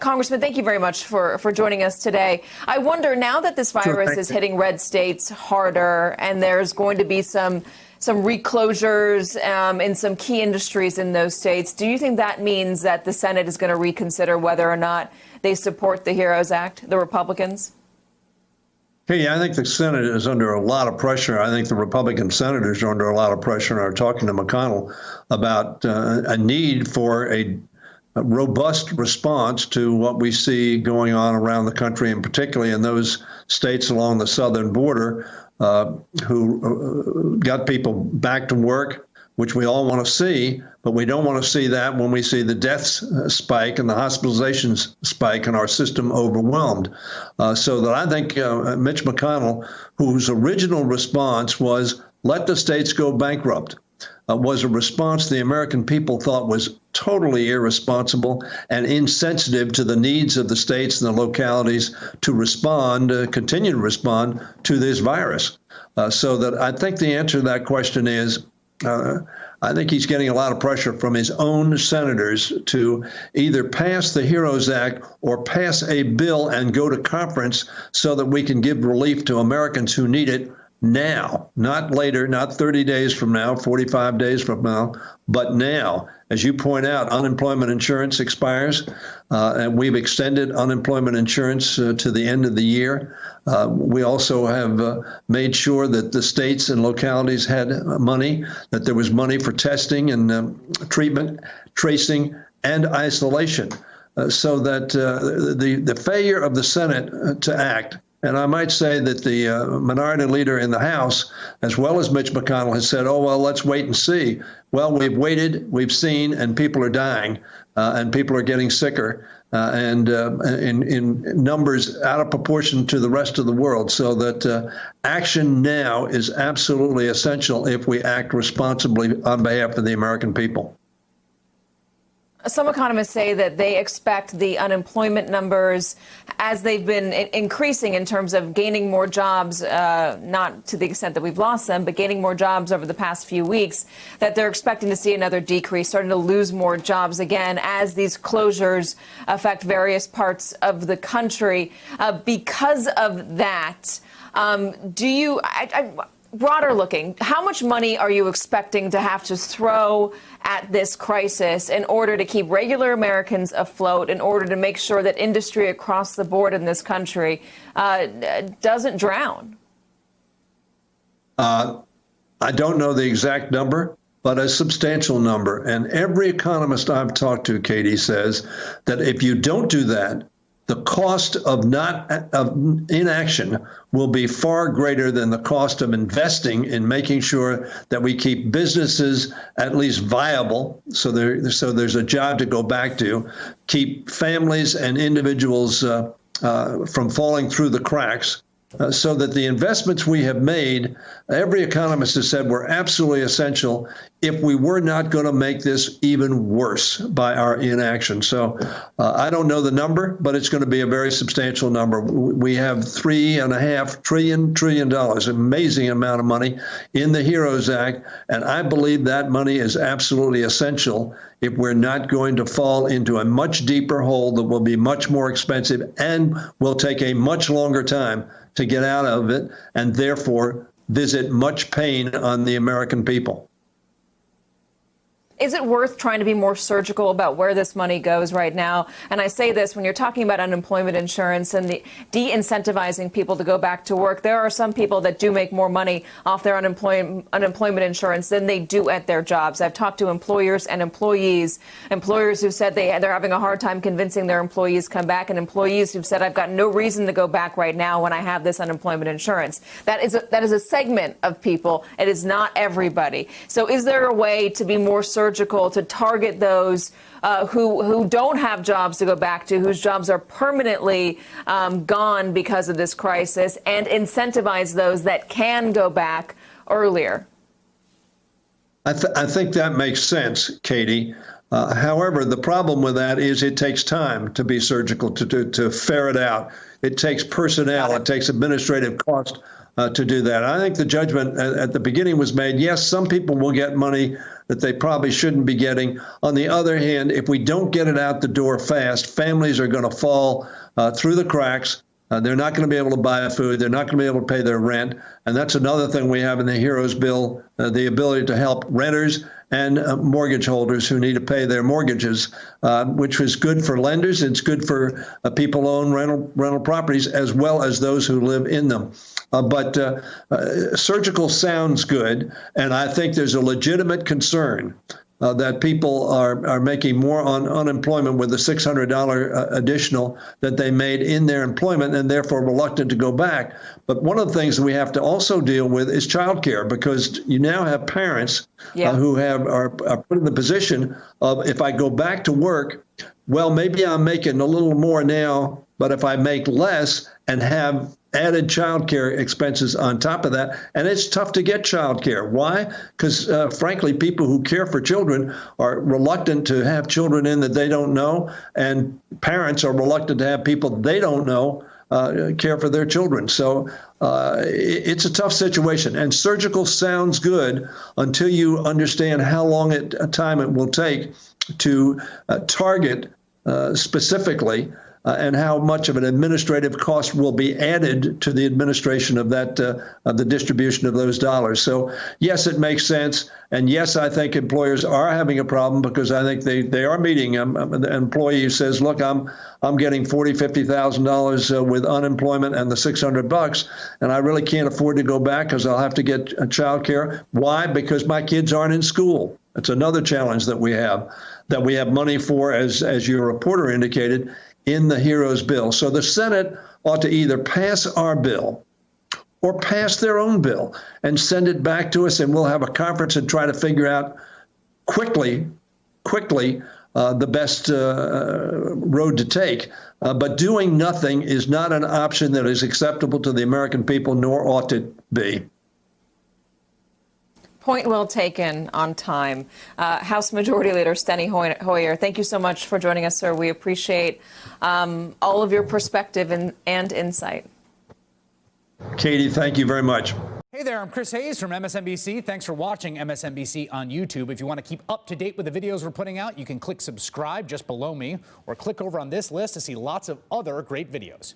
Congressman, thank you very much for joining us today. I wonder, now that this virus is hitting red states harder and there's going to be some reclosures in some key industries in those states, do you think that means that the Senate is going to reconsider whether or not they support the HEROES Act, the Republicans? Hey, I think the Senate is under a lot of pressure. I think the Republican senators are under a lot of pressure and are talking to McConnell about a need for a robust response to what we see going on around the country, and particularly in those states along the southern border who got people back to work, which we all want to see, but we don't want to see that when we see the deaths spike and the hospitalizations spike and our system overwhelmed. So that I think Mitch McConnell, whose original response was let the states go bankrupt, was a response the American people thought was totally irresponsible and insensitive to the needs of the states and the localities to respond, continue to respond to this virus. So that I think the answer to that question is, I think he's getting a lot of pressure from his own senators to either pass the HEROES Act or pass a bill and go to conference so that we can give relief to Americans who need it now, not later, not 30 days from now, 45 days from now, but now. As you point out, unemployment insurance expires, and we've extended unemployment insurance to the end of the year. We also have made sure that the states and localities had money, that there was money for testing and treatment, tracing, and isolation, so that the failure of the Senate to act. And I might say that the minority leader in the House, as well as Mitch McConnell, has said, oh, well, let's wait and see. Well, we've waited, we've seen, and people are dying, and people are getting sicker, and in numbers out of proportion to the rest of the world. So that action now is absolutely essential if we act responsibly on behalf of the American people. Some economists say that they expect the unemployment numbers, as they've been increasing in terms of gaining more jobs, not to the extent that we've lost them, but gaining more jobs over the past few weeks, that they're expecting to see another decrease, starting to lose more jobs again as these closures affect various parts of the country. Because of that, broader looking, how much money are you expecting to have to throw at this crisis in order to keep regular Americans afloat, in order to make sure that industry across the board in this country doesn't drown? I don't know the exact number, but a substantial number. And every economist I've talked to, Katie, says that if you don't do that, the cost of inaction will be far greater than the cost of investing in making sure that we keep businesses at least viable, so there's a job to go back to, keep families and individuals from falling through the cracks, so that the investments we have made, every economist has said, were absolutely essential if we were not going to make this even worse by our inaction. So I don't know the number, but it's going to be a very substantial number. We have $3.5 trillion, amazing amount of money in the HEROES Act, and I believe that money is absolutely essential if we're not going to fall into a much deeper hole that will be much more expensive and will take a much longer time to get out of it, and therefore visit much pain on the American people. Is it worth trying to be more surgical about where this money goes right now? And I say this when you're talking about unemployment insurance and the de-incentivizing people to go back to work. There are some people that do make more money off their unemployment insurance than they do at their jobs. I've talked to employers and employees who said they're having a hard time convincing their employees to come back, and employees who've said, I've got no reason to go back right now when I have this unemployment insurance. That is a segment of people. It is not everybody. So is there a way to be more surgical, to target those who don't have jobs to go back to, whose jobs are permanently gone because of this crisis, and incentivize those that can go back earlier? I think that makes sense, Katie. However, the problem with that is it takes time to be surgical, to ferret out. It takes personnel. It takes administrative cost to do that. I think the judgment at the beginning was made, yes, some people will get money that they probably shouldn't be getting. On the other hand, if we don't get it out the door fast, families are going to fall through the cracks. They're not going to be able to buy food. They're not going to be able to pay their rent. And that's another thing we have in the HEROES bill, the ability to help renters and mortgage holders who need to pay their mortgages, which is good for lenders. It's good for people who own rental properties as well as those who live in them. But surgical sounds good, and I think there's a legitimate concern that people are making more on unemployment with the $600 additional that they made in their employment and therefore reluctant to go back. But one of the things that we have to also deal with is childcare, because you now have parents who are put in the position of, if I go back to work, well, maybe I'm making a little more now, but if I make less and have added child care expenses on top of that, and it's tough to get child care. Why? Because frankly, people who care for children are reluctant to have children in that they don't know, and parents are reluctant to have people they don't know care for their children. So it's a tough situation, and surgical sounds good until you understand how long time it will take to target specifically and how much of an administrative cost will be added to the administration of that, the distribution of those dollars. So yes, it makes sense. And yes, I think employers are having a problem, because I think they are meeting an employee who says, look, I'm getting $40,000, $50,000 with unemployment and the $600, and I really can't afford to go back because I'll have to get child care. Why? Because my kids aren't in school. It's another challenge that we have money for, as your reporter indicated, in the HEROES bill. So the Senate ought to either pass our bill or pass their own bill and send it back to us, and we'll have a conference and try to figure out quickly the best road to take. But doing nothing is not an option that is acceptable to the American people, nor ought it be. Point well taken on time. House Majority Leader Steny Hoyer, thank you so much for joining us, sir. We appreciate all of your perspective and insight. Katie, thank you very much. Hey there, I'm Chris Hayes from MSNBC. Thanks for watching MSNBC on YouTube. If you want to keep up to date with the videos we're putting out, you can click subscribe just below me, or click over on this list to see lots of other great videos.